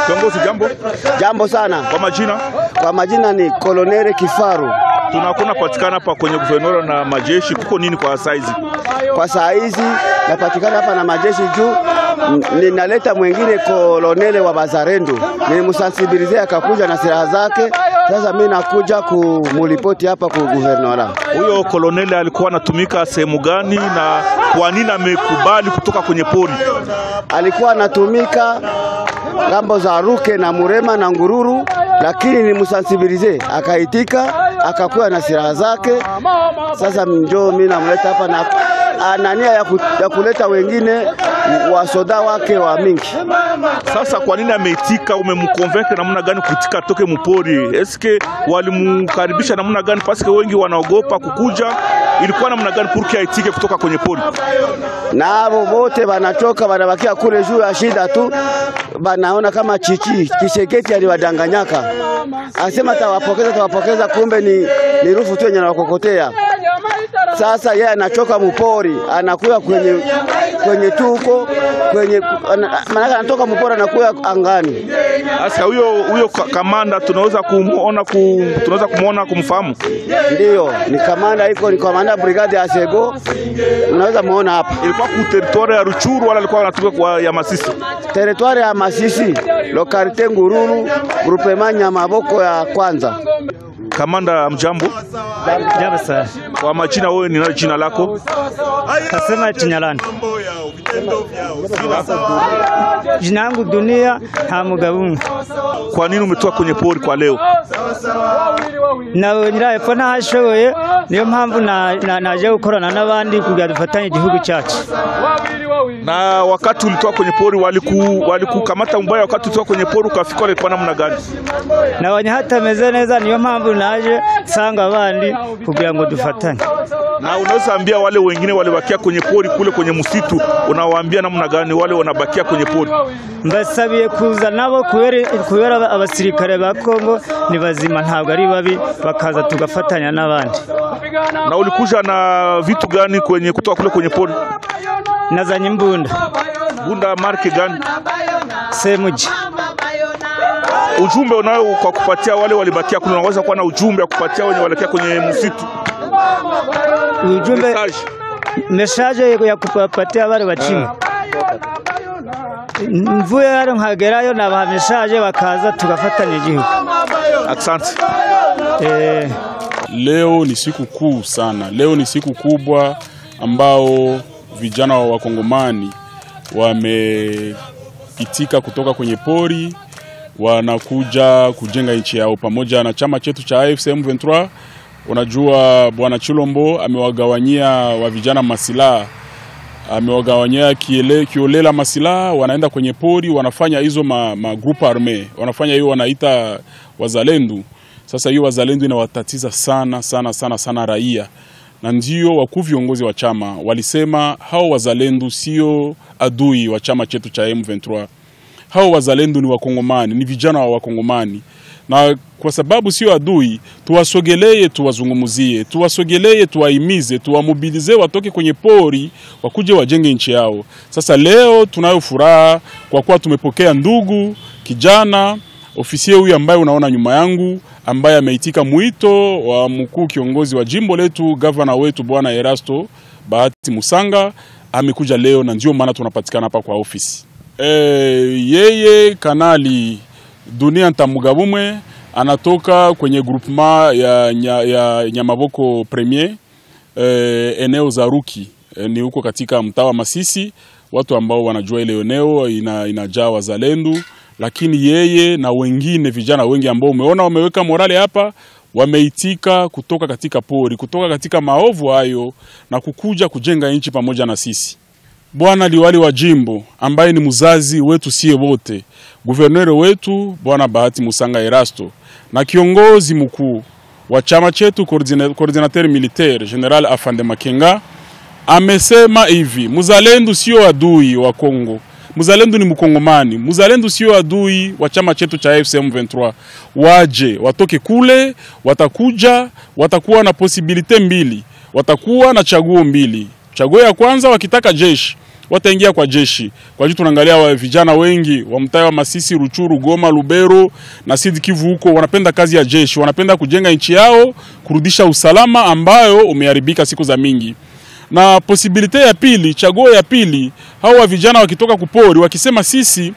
Kiongozi, jambo. Jambo sana. Kwa majina? Kwa majina ni Koloneli Kifaru. Tunakuna patikana hapa kwenye guvernora na majeshi, kuko nini kwa saizi? Kwa saizi napatikana hapa na majeshi juu ninaleta mwingine koloneli wa Bazalendo. Nilimsensibilize akakuja na silaha zake. Sasa mimi nakuja kumulipoti hapa kwa guvernora. Huyo koloneli alikuwa anatumika sehemu gani na kwa nini amekubali kutoka kwenye pori? Alikuwa anatumika ngambo za Ruke na Murema na Ngururu, lakini nilimsensibilize akaitika, akakuwa na silaha zake. Sasa njoo mimi namleta hapa na anania ya kuleta wengine wa soda wake wa mingi. Sasa kwa nini ameitika? Umemconvaincre namna gani kutika toke mpori? Eske walimkaribisha namna gani? Paske wengi wanaogopa kukuja. Ilikuwa namna gani purki aitike kutoka kwenye pori? Na hao wote wanachoka, wanabakia kule juu ya shida tu. Banaona kama Kisheketi aliwadanganyaka. Asema tawapokeza, kumbe ni rufu tu yenye anakokotea. Sasa yeye anachoka mpori, anakuwa kwenye tuko maana anatoka mpori anakuwa angani. Sasa huyo kamanda tunaweza kumuona kumfahamu? Ndio, ni kamanda ni kamanda brigade ya Sego. Unaweza muona hapa. Ilikuwa ku territoire ya Ruchuru wala alikuwa anatoka kwa ya Masisi? Territoire ya Masisi, lokalite Ngururu, groupement Nyamaboko ya kwanza. Kamanda, mjambo. Jambo sana. Kwa majina wewe ni nani jina lako? Kasema Chinyalani. Jina langu Dunia Hamugabungu. Kwa nini umetoka kwenye pori kwa leo? Na nirayefona hashoboye niyo mpamvu naje gukorana n'abandi kugira dufatanye igihugu cyacu. Na wakati ulitoka kwenye pori walikukamata mbaya, wakati ulitoka kwenye pori ukafika ile kwa namna gani? Na wanyahatameze neza niyo mpamvu naje sanga abandi kugira ngo dufatanye. Na unaweza ambia wale wengine walibakia kwenye pori kule kwenye msitu, unawaambia namna gani wale wanabakia kwenye pori? Mbasabiye kuza nabo kubera abasirikare ba Kongo ni bazima, ntabwo ari babi, bakaza tugafatanya n'abandi. Na ulikuja na vitu gani kutoka kule kwenye pori? Nazanye mbunda. Bunda marke gani? Semuji. Ujumbe unao kwa kupatia wale walibakia kule, unaweza kuwa na ujumbe wa kupatia wenye walibakia kwenye msitu? Ujumbe message ya kupatia wale wachini. Mvuye hano nkagerayo na message bakaza tugafatanya igihugu. Asante. Leo ni siku kuu sana. Leo ni siku kubwa ambao vijana wa Wakongomani wameitika kutoka kwenye pori, wanakuja kujenga nchi yao pamoja na chama chetu cha AFC M23. Unajua Bwana Chilombo amewagawanyia wa vijana masilaha, amewagawanyia kiolela masilaha, wanaenda kwenye pori, wanafanya hizo group arme, wanafanya hiyo wanaita wazalendo. Sasa hiyo wazalendo inawatatiza sana raia. Na ndio wakuu viongozi wa chama walisema hao wazalendo sio adui wa chama chetu cha M23. Hao wazalendo ni Wakongomani, ni vijana wa Wakongomani. Na kwa sababu sio adui, tuwasogelee, tuwazungumuzie, tuwasogelee, tuwaimize, tuwamobilize watoke kwenye pori, wakuje wajenge nchi yao. Sasa leo tunayo furaha kwa kuwa tumepokea ndugu kijana ofisia huyu ambaye unaona nyuma yangu, ambaye ameitika mwito wa mkuu kiongozi wa jimbo letu, governor wetu Bwana Erasto Bahati Musanga. Amekuja leo na ndio maana tunapatikana hapa kwa ofisi. Yeye Kanali Dunia Ntamugabumwe anatoka kwenye groupement ya Nyamaboko Premier, eneo za Ruki, ni huko katika mtaa wa Masisi. Watu ambao wanajua ile eneo inajaa wazalendo, lakini yeye na wengine vijana wengi ambao umeona wameweka morale hapa, wameitika kutoka katika pori, kutoka katika maovu hayo na kukuja kujenga nchi pamoja na sisi. Bwana liwali wa jimbo ambaye ni mzazi wetu sie wote, guverneur wetu Bwana Bahati Musanga Erasto, na kiongozi mkuu wa chama chetu coordinateur militaire General Afande Makenga, amesema hivi: muzalendo sio adui wa Kongo, muzalendo ni Mkongomani, muzalendo sio adui wa chama chetu cha AFC M23. Waje watoke kule, watakuja, watakuwa na posibilite mbili, watakuwa na chaguo mbili. Chaguo ya kwanza, wakitaka jeshi wataingia kwa jeshi. Kwa hiyo tunaangalia wa vijana wengi wa mtaa wa Masisi, Ruchuru, Goma, Lubero na Sud Kivu huko wanapenda kazi ya jeshi, wanapenda kujenga nchi yao, kurudisha usalama ambayo umeharibika siku za mingi. Na posibilite ya pili, chaguo ya pili, hao wa vijana wakitoka kupori wakisema sisi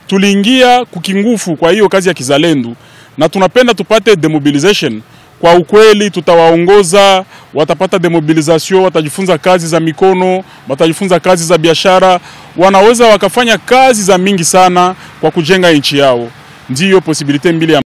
tuliingia kukingufu kwa hiyo kazi ya kizalendo na tunapenda tupate demobilization. Kwa ukweli tutawaongoza, watapata demobilization, watajifunza kazi za mikono, watajifunza kazi za biashara, wanaweza wakafanya kazi za mingi sana kwa kujenga nchi yao. Ndiyo posibilite mbili ya